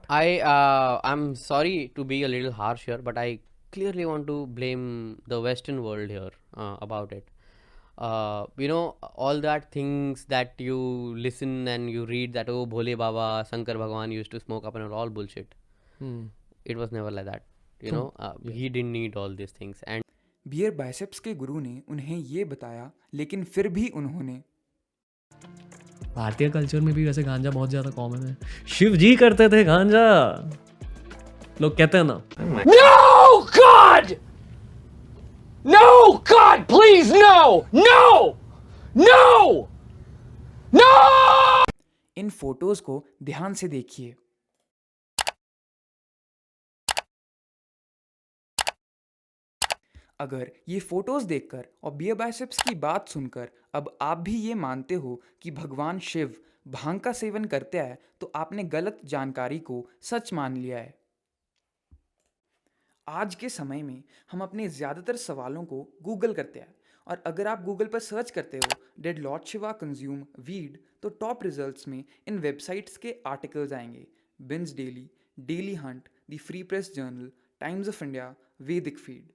I'm sorry to be a little harsh here, but I clearly want to blame the Western world here about it. All that things that you listen and you read that oh Bhole Baba, Shankar Bhagwan used to smoke up and all bullshit. Hmm. It was never like that. Yeah. He didn't need all these things. And BeerBiceps के गुरु ने उन्हें ये बताया, लेकिन फिर भी उन्होंने भारतीय कल्चर में भी वैसे गांजा बहुत ज़्यादा कॉमन है। शिव जी करते थे गांजा, लोग कहते हैं ना। No, God! No, God, please, no! No! No! No! In photos को ध्यान से देखिए। अगर ये फोटोज देखकर और बियर बाइसेप्स की बात सुनकर अब आप भी ये मानते हो कि भगवान शिव भांग का सेवन करते हैं, तो आपने गलत जानकारी को सच मान लिया है। आज के समय में हम अपने ज़्यादातर सवालों को गूगल करते हैं, और अगर आप गूगल पर सर्च करते हो dead Lord Shiva consume weed, तो टॉप रिजल्ट्स में इन वेबसाइट्स के आर्टिकल्स आएंगे: beans daily, daily Hunt, the free press journal, times of India, वैदिक फीड।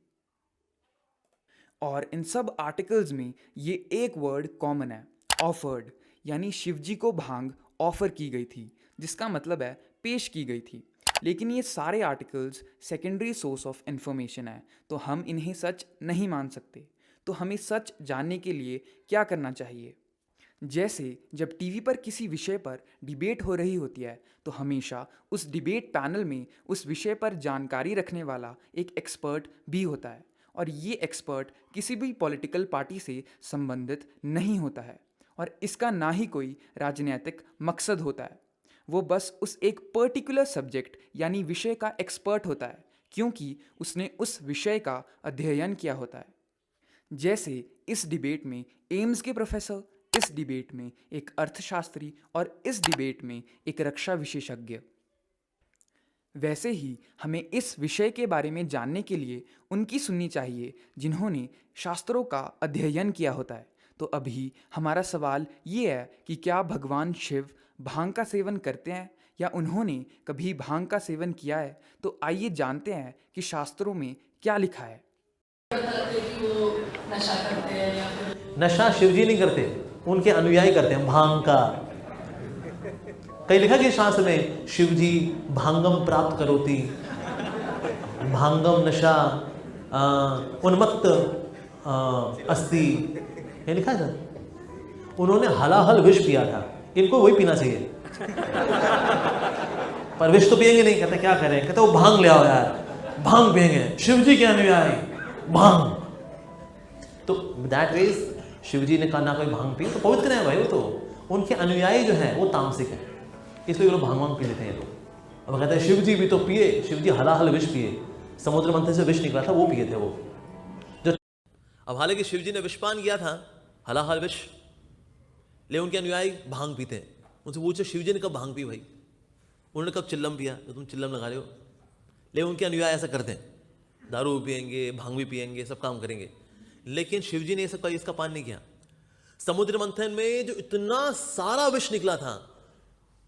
और इन सब आर्टिकल्स में ये एक वर्ड कॉमन है, ऑफर्ड, यानी शिवजी को भांग ऑफर की गई थी, जिसका मतलब है पेश की गई थी। लेकिन ये सारे articles secondary source of information है, तो हम इन्हें सच नहीं मान सकते। तो हमें सच जानने के लिए क्या करना चाहिए? जैसे जब टीवी पर किसी विषय पर डिबेट हो रही होती है, तो हमेशा उस डिबेट पैनल में उस विषय पर जानकारी रखने वाला एक एक्सपर्ट भी होता है, और ये एक्सपर्ट किसी भी पॉलिटिकल पार्टी से संबंधित नहीं होता है, और इसका ना ही कोई राजनीतिक मकसद होता है। वो बस उस एक पर्टिकुलर सब्जेक्ट यानी विषय का एक्सपर्ट होता है, क्योंकि उसने उस विषय का अध्ययन किया होता है। जैसे इस डिबेट में एम्स के प्रोफेसर, इस डिबेट में एक अर्थशास्त्री, और इस डिबेट में एक रक्षा विशेषज्ञ। वैसे ही हमें इस विषय के बारे में जानने के लिए उनकी सुननी चाहिए जिन्होंने शास्त्रों का अध्ययन किया होता है। तो अभी हमारा सवाल ये है कि क्या भगवान शिव भांग का सेवन करते हैं, या उन्होंने कभी भांग का सेवन किया है? तो आइए जानते हैं कि शास्त्रों में क्या लिखा है। नशा शिवजी नहीं करते, उनके अनुयायी करते हैं भांग का। कहीं लिखा कि शास्त्र में शिवजी भांगम प्राप्त करोति, भांगम नशा उन्मत्त अस्ति, ये लिखा है सर। उन्होंने हलाहल विष पिया था, इनको वही पीना चाहिए। पर विष तो पिएंगे नहीं। कहते क्या करें? कहते वो भांग ले आओ यार, भांग पिएंगे, शिवजी के अनुयायी भांग। तो दैट मीन्स शिवजी ने कहा ना कोई भांग पी तो पवित्र है भाई, वो तो उनके अनुयायी जो है वो तामसिक है, इसलिए लोग भांग वांग पी लेते हैं लोग। अब कहते हैं शिवजी भी तो पिए, शिवजी हलाहल विष पिए, समुद्र मंथन से विष निकला था वो पिए थे वो जो। अब हालांकि शिवजी ने विषपान किया था, हलाहल विष, ले उनके अनुयायी भांग पीते हैं। उनसे पूछो शिवजी ने कब भांग पी भाई? उन्होंने कब चिल्लम पिया? तो तुम चिल्लम लगा रहे हो। ले उनके अनुयायी ऐसा करते हैं, दारू भी पिएंगे, भांग भी पिएंगे, सब काम करेंगे, लेकिन शिवजी ने सब इसका पान नहीं किया। समुद्र मंथन में जो इतना सारा विष निकला था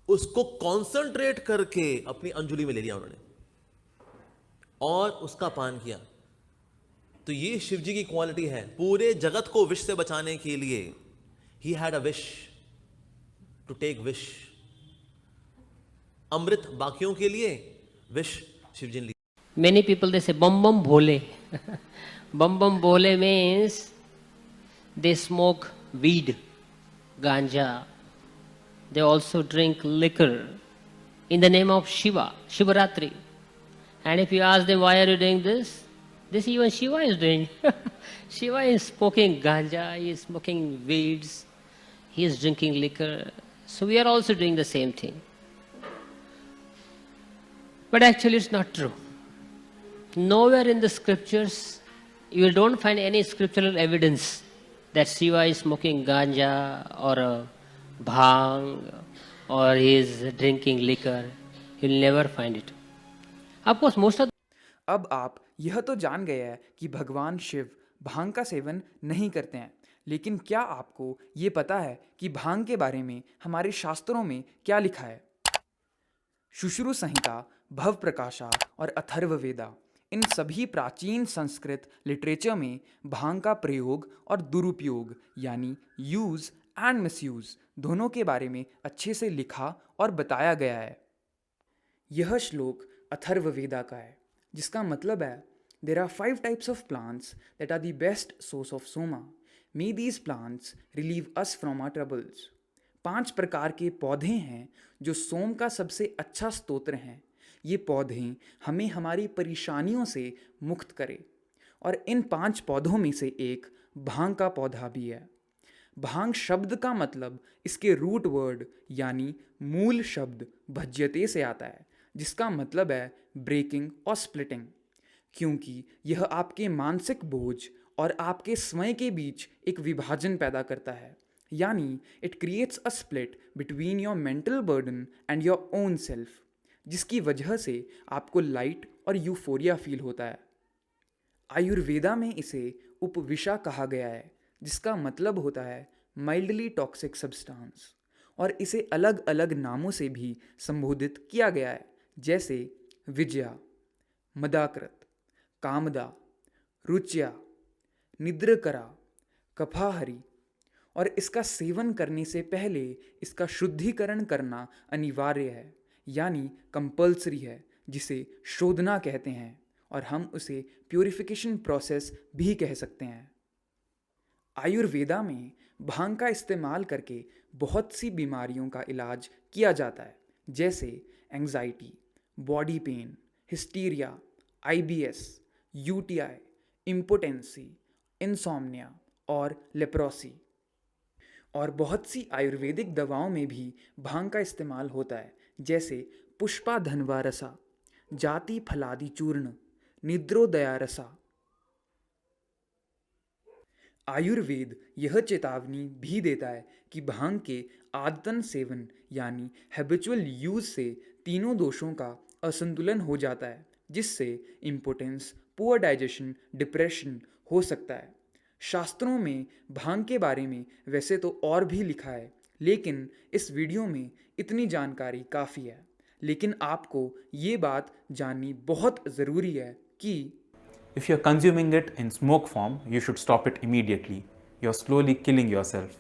उसको कॉन्सेंट्रेट करके अपनी अंजुलि में ले लिया उन्होंने और उसका पान किया। तो ये शिवजी की क्वालिटी है, पूरे जगत को विष से बचाने के लिए ही had a wish to take wish. Amrit बाकियों के लिए, विष शिवजी ने लिया। Many people they say bum bum bhole. Bum bum bhole means they smoke weed, ganja. They also drink liquor in the name of Shiva, Shivaratri. And if you ask them why are you doing this even Shiva is doing. Shiva is smoking ganja, he is smoking weeds, he is drinking liquor. So we are also doing the same thing. But actually it's not true. Nowhere in the scriptures you don't find any scriptural evidence that Shiva is smoking ganja or bhang or he is drinking liquor. You'll never find it. Of course, most of अब आप यह तो जान गए हैं कि भगवान शिव भांग का सेवन नहीं करते हैं, लेकिन क्या आपको ये पता है कि भांग के बारे में हमारे शास्त्रों में क्या लिखा है? शुश्रु संहिता, भव प्रकाशा और अथर्ववेदा, इन सभी प्राचीन संस्कृत लिटरेचर में भांग का प्रयोग और दुरुपयोग यानी यूज एंड मिसयूज दोनों के बारे में अच्छे से लिखा और बताया गया है। यह श्लोक अथर्ववेदा का है, जिसका मतलब है there are 5 types of plants that are the best source of soma, may these plants relieve us from our troubles. 5 प्रकार के पौधे हैं जो सोम का सबसे अच्छा स्तोत्र हैं। ये पौधे हमें हमारी परेशानियों से मुक्त करें, और इन 5 पौधों में से एक भांग का पौधा भी है। भांग शब्द का मतलब इसके रूट वर्ड यानी मूल शब्द भज्यते से आता है, जिसका मतलब है ब्रेकिंग और स्प्लिटिंग, क्योंकि यह आपके मानसिक बोझ और आपके स्वयं के बीच एक विभाजन पैदा करता है, यानी it creates a split between your mental burden and your own self, जिसकी वजह से आपको लाइट और यूफोरिया फील होता है। आयुर्वेदा में इसे उपविषा कहा गया है, जिसका मतलब होता है माइल्डली टॉक्सिक सब्सटेंस, और इसे अलग अलग नामों से भी संबोधित किया गया है, जैसे विजया, मदाकृत, कामदा, रुच्या, निद्रकरा, कफाहरी, और इसका सेवन करने से पहले इसका शुद्धिकरण करना अनिवार्य है, यानी कंपल्सरी है, जिसे शोधना कहते हैं, और हम उसे प्यूरिफिकेशन प्रोसेस भी कह सकते हैं। आयुर्वेदा में भांग का इस्तेमाल करके बहुत सी बीमारियों का इलाज किया जाता है, जैसे anxiety, body pain, hysteria, IBS, UTI, impotency, insomnia और लेप्रोसी। और बहुत सी आयुर्वेदिक दवाओं में भी भांग का इस्तेमाल होता है, जैसे पुष्पाधन्वा रसा, जाति फलादि चूर्ण, निद्रोदया रसा। आयुर्वेद यह चेतावनी भी देता है कि भांग के आदतन सेवन यानी हैबिचुअल यूज से तीनों दोषों का असंतुलन हो जाता है, जिससे इम्पोटेंस, पुअर डाइजेशन, डिप्रेशन हो सकता है। शास्त्रों में भांग के बारे में वैसे तो और भी लिखा है, लेकिन इस वीडियो में इतनी जानकारी काफ़ी है। लेकिन आपको ये बात जाननी बहुत ज़रूरी है कि If you're consuming it in smoke form, you should stop it immediately. You're slowly killing yourself.